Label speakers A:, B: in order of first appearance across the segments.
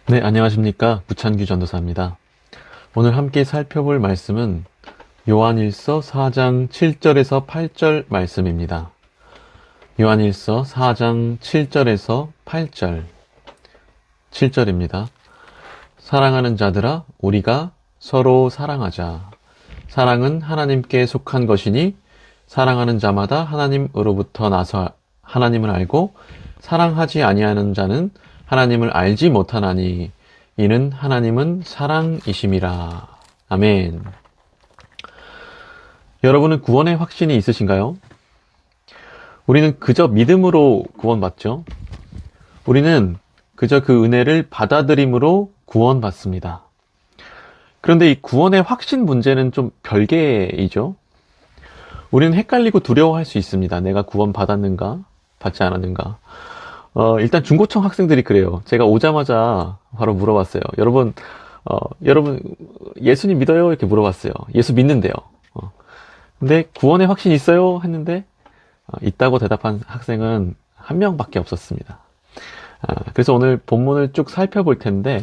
A: 네, 안녕하십니까. 부찬규 전도사입니다. 오늘 함께 살펴볼 말씀은 요한일서 4장 7절에서 8절 말씀입니다. 요한일서 4장 7절에서 8절, 7절입니다. 사랑하는 자들아, 우리가 서로 사랑하자. 사랑은 하나님께 속한 것이니 사랑하는 자마다 하나님으로부터 나서 하나님을 알고 사랑하지 아니하는 자는 하나님을 알지 못하나니 이는 하나님은 사랑이심이라. 아멘. 여러분은 구원의 확신이 있으신가요? 우리는 그저 믿음으로 구원받죠. 우리는 그저 그 은혜를 받아들임으로 구원받습니다. 그런데 이 구원의 확신 문제는 좀 별개이죠. 우리는 헷갈리고 두려워할 수 있습니다. 내가 구원받았는가? 받지 않았는가? 일단 중고청 학생들이 그래요. 제가 오자마자 바로 물어봤어요. 여러분, 예수님 믿어요? 이렇게 물어봤어요. 예수 믿는데요. 근데 구원의 확신이 있어요? 했는데, 있다고 대답한 학생은 한 명밖에 없었습니다. 그래서 오늘 본문을 쭉 살펴볼 텐데,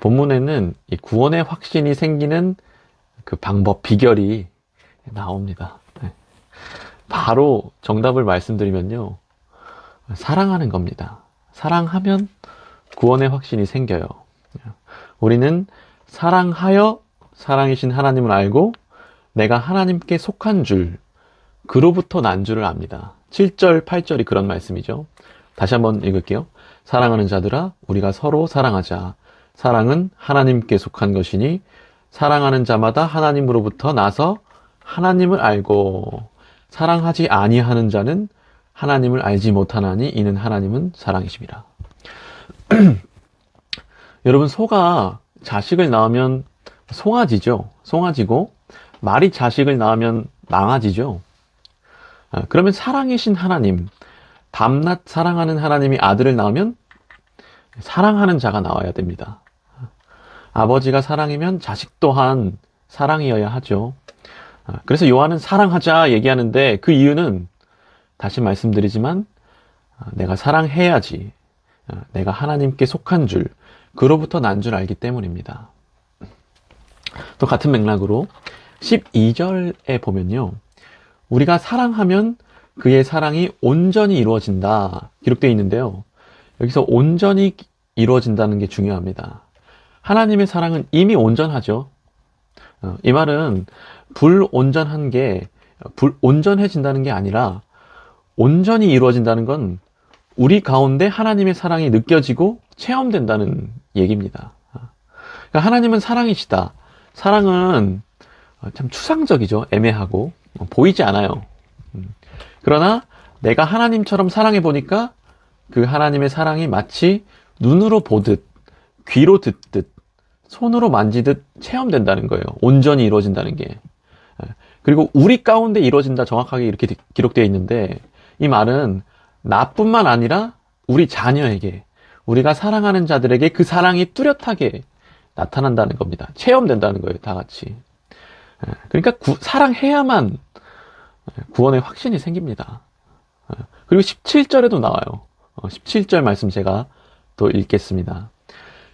A: 본문에는 이 구원의 확신이 생기는 그 방법, 비결이 나옵니다. 바로 정답을 말씀드리면요. 사랑하는 겁니다. 사랑하면 구원의 확신이 생겨요. 우리는 사랑하여 사랑이신 하나님을 알고 내가 하나님께 속한 줄, 그로부터 난 줄을 압니다. 7절, 8절이 그런 말씀이죠. 다시 한번 읽을게요. 사랑하는 자들아, 우리가 서로 사랑하자. 사랑은 하나님께 속한 것이니 사랑하는 자마다 하나님으로부터 나서 하나님을 알고 사랑하지 아니하는 자는 하나님을 알지 못하나니 이는 하나님은 사랑이심이라. 여러분, 소가 자식을 낳으면 송아지죠. 송아지고 말이 자식을 낳으면 망아지죠. 그러면 사랑이신 하나님, 밤낮 사랑하는 하나님이 아들을 낳으면 사랑하는 자가 나와야 됩니다. 아버지가 사랑이면 자식 또한 사랑이어야 하죠. 그래서 요한은 사랑하자 얘기하는데 그 이유는 다시 말씀드리지만 내가 사랑해야지, 내가 하나님께 속한 줄, 그로부터 난 줄 알기 때문입니다. 또 같은 맥락으로 12절에 보면요, 우리가 사랑하면 그의 사랑이 온전히 이루어진다 기록되어 있는데요, 여기서 온전히 이루어진다는 게 중요합니다. 하나님의 사랑은 이미 온전하죠. 이 말은 온전해진다는 게 아니라 온전히 이루어진다는 건 우리 가운데 하나님의 사랑이 느껴지고 체험된다는 얘기입니다. 그러니까 하나님은 사랑이시다. 사랑은 참 추상적이죠. 애매하고 보이지 않아요. 그러나 내가 하나님처럼 사랑해 보니까 그 하나님의 사랑이 마치 눈으로 보듯, 귀로 듣듯, 손으로 만지듯 체험된다는 거예요. 온전히 이루어진다는 게. 그리고 우리 가운데 이루어진다, 정확하게 이렇게 기록되어 있는데, 이 말은 나뿐만 아니라 우리 자녀에게, 우리가 사랑하는 자들에게 그 사랑이 뚜렷하게 나타난다는 겁니다. 체험된다는 거예요, 다 같이. 그러니까 사랑해야만 구원의 확신이 생깁니다. 그리고 17절에도 나와요. 17절 말씀 제가 또 읽겠습니다.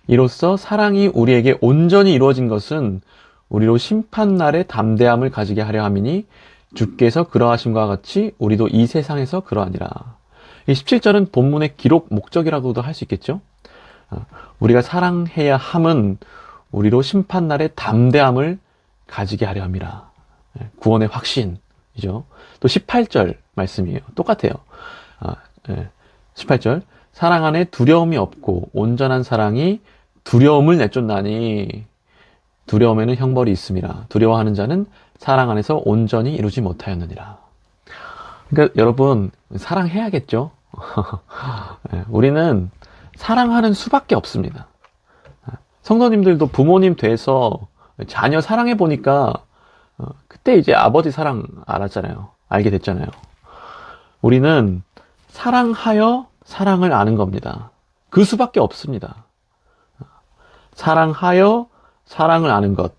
A: 이로써 사랑이 우리에게 온전히 이루어진 것은 우리로 심판날에 담대함을 가지게 하려 함이니 주께서 그러하심과 같이 우리도 이 세상에서 그러하니라. 이 17절은 본문의 기록 목적이라고도 할 수 있겠죠. 우리가 사랑해야 함은 우리로 심판날에 담대함을 가지게 하려 함이라. 구원의 확신이죠. 또 18절 말씀이에요. 똑같아요. 18절 사랑 안에 두려움이 없고 온전한 사랑이 두려움을 내쫓나니 두려움에는 형벌이 있음이라. 두려워하는 자는 사랑 안에서 온전히 이루지 못하였느니라. 그러니까 여러분, 사랑해야겠죠? 우리는 사랑하는 수밖에 없습니다. 성도님들도 부모님 돼서 자녀 사랑해 보니까 그때 이제 아버지 사랑 알았잖아요. 알게 됐잖아요. 우리는 사랑하여 사랑을 아는 겁니다. 그 수밖에 없습니다. 사랑하여 사랑을 아는 것,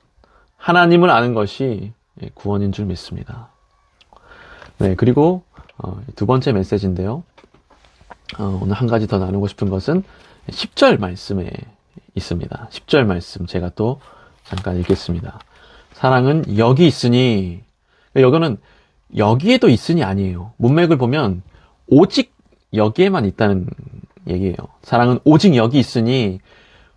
A: 하나님을 아는 것이 구원인 줄 믿습니다. 네, 그리고 두 번째 메시지인데요. 오늘 한 가지 더 나누고 싶은 것은 10절 말씀에 있습니다. 10절 말씀 제가 또 잠깐 읽겠습니다. 사랑은 여기 있으니, 여기는 여기에도 있으니 아니에요. 문맥을 보면 오직 여기에만 있다는 얘기예요. 사랑은 오직 여기 있으니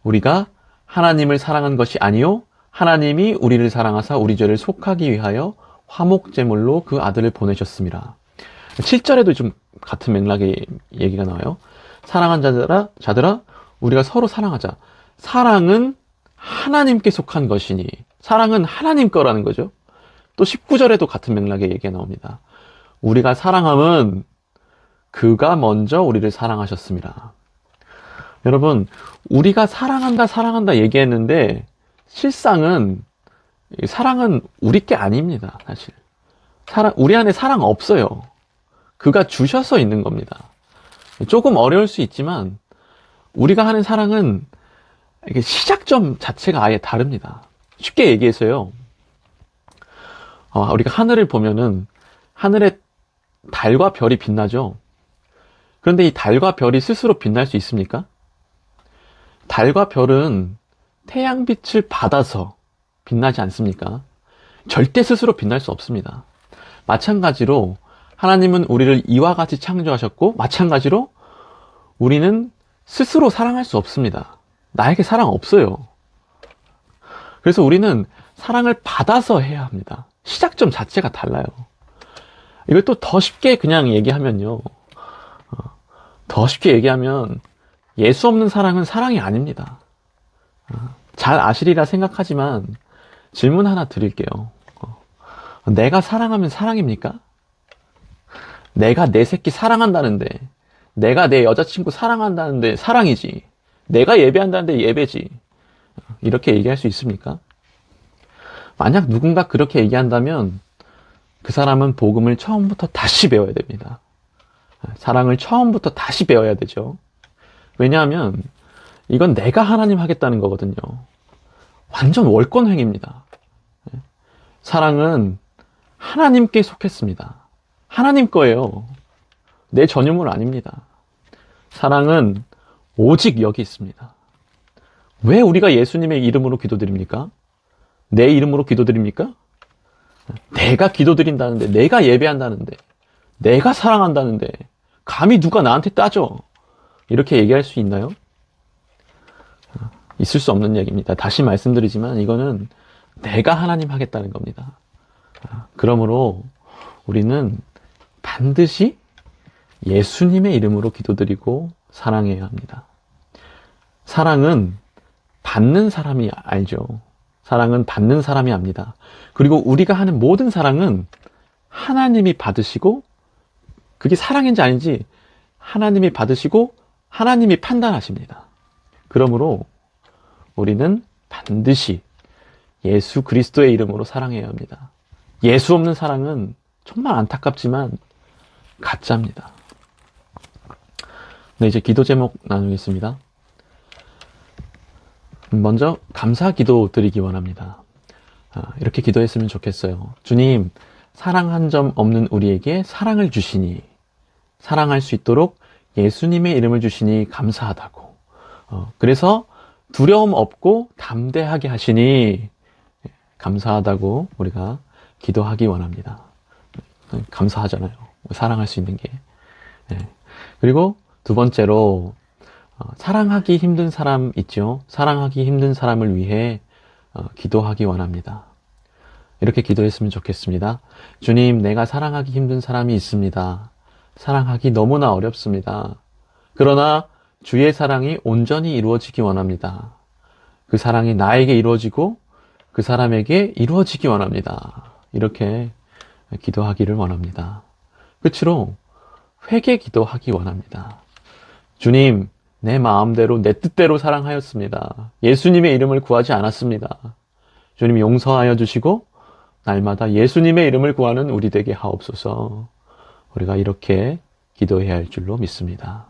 A: 우리가 하나님을 사랑한 것이 아니요 하나님이 우리를 사랑하사 우리 죄를 속하기 위하여 화목제물로 그 아들을 보내셨습니다. 7절에도 좀 같은 맥락의 얘기가 나와요. 사랑하는 자들아 우리가 서로 사랑하자. 사랑은 하나님께 속한 것이니, 사랑은 하나님 거라는 거죠. 또 19절에도 같은 맥락의 얘기가 나옵니다. 우리가 사랑함은 그가 먼저 우리를 사랑하셨습니다. 여러분, 우리가 사랑한다 얘기했는데 실상은 사랑은 우리 게 아닙니다. 사실 우리 안에 사랑 없어요. 그가 주셔서 있는 겁니다. 조금 어려울 수 있지만 우리가 하는 사랑은 이게 시작점 자체가 아예 다릅니다. 쉽게 얘기해서요, 우리가 하늘을 보면은 하늘에 달과 별이 빛나죠. 그런데 이 달과 별이 스스로 빛날 수 있습니까? 달과 별은 태양빛을 받아서 빛나지 않습니까? 절대 스스로 빛날 수 없습니다. 마찬가지로 하나님은 우리를 이와 같이 창조하셨고, 마찬가지로 우리는 스스로 사랑할 수 없습니다. 나에게 사랑 없어요. 그래서 우리는 사랑을 받아서 해야 합니다. 시작점 자체가 달라요. 이걸 또 더 쉽게 그냥 얘기하면요, 더 쉽게 얘기하면 예수 없는 사랑은 사랑이 아닙니다. 잘 아시리라 생각하지만 질문 하나 드릴게요. 내가 사랑하면 사랑입니까? 내가 내 새끼 사랑한다는데, 내가 내 여자친구 사랑한다는데 사랑이지, 내가 예배한다는데 예배지, 이렇게 얘기할 수 있습니까? 만약 누군가 그렇게 얘기한다면 그 사람은 복음을 처음부터 다시 배워야 됩니다. 사랑을 처음부터 다시 배워야 되죠. 왜냐하면 이건 내가 하나님 하겠다는 거거든요. 완전 월권행위입니다. 사랑은 하나님께 속했습니다. 하나님 거예요. 내 전유물 아닙니다. 사랑은 오직 여기 있습니다. 왜 우리가 예수님의 이름으로 기도드립니까? 내 이름으로 기도드립니까? 내가 기도드린다는데, 내가 예배한다는데, 내가 사랑한다는데 감히 누가 나한테 따져? 이렇게 얘기할 수 있나요? 있을 수 없는 얘기입니다. 다시 말씀드리지만 이거는 내가 하나님 하겠다는 겁니다. 그러므로 우리는 반드시 예수님의 이름으로 기도드리고 사랑해야 합니다. 사랑은 받는 사람이 알죠. 사랑은 받는 사람이 압니다. 그리고 우리가 하는 모든 사랑은 하나님이 받으시고, 그게 사랑인지 아닌지 하나님이 받으시고 하나님이 판단하십니다. 그러므로 우리는 반드시 예수 그리스도의 이름으로 사랑해야 합니다. 예수 없는 사랑은 정말 안타깝지만 가짜입니다. 네, 이제 기도 제목 나누겠습니다. 먼저 감사 기도 드리기 원합니다. 이렇게 기도했으면 좋겠어요. 주님, 사랑 한 점 없는 우리에게 사랑을 주시니, 사랑할 수 있도록 예수님의 이름을 주시니 감사하다고. 그래서 두려움 없고 담대하게 하시니 감사하다고 우리가 기도하기 원합니다. 감사하잖아요. 사랑할 수 있는 게. 그리고 두 번째로, 사랑하기 힘든 사람 있죠. 사랑하기 힘든 사람을 위해 기도하기 원합니다. 이렇게 기도했으면 좋겠습니다. 주님, 내가 사랑하기 힘든 사람이 있습니다. 사랑하기 너무나 어렵습니다. 그러나 주의 사랑이 온전히 이루어지기 원합니다. 그 사랑이 나에게 이루어지고 그 사람에게 이루어지기 원합니다. 이렇게 기도하기를 원합니다. 끝으로 회개 기도하기 원합니다. 주님, 내 마음대로 내 뜻대로 사랑하였습니다. 예수님의 이름을 구하지 않았습니다. 주님, 용서하여 주시고 날마다 예수님의 이름을 구하는 우리 되게 하옵소서. 우리가 이렇게 기도해야 할 줄로 믿습니다.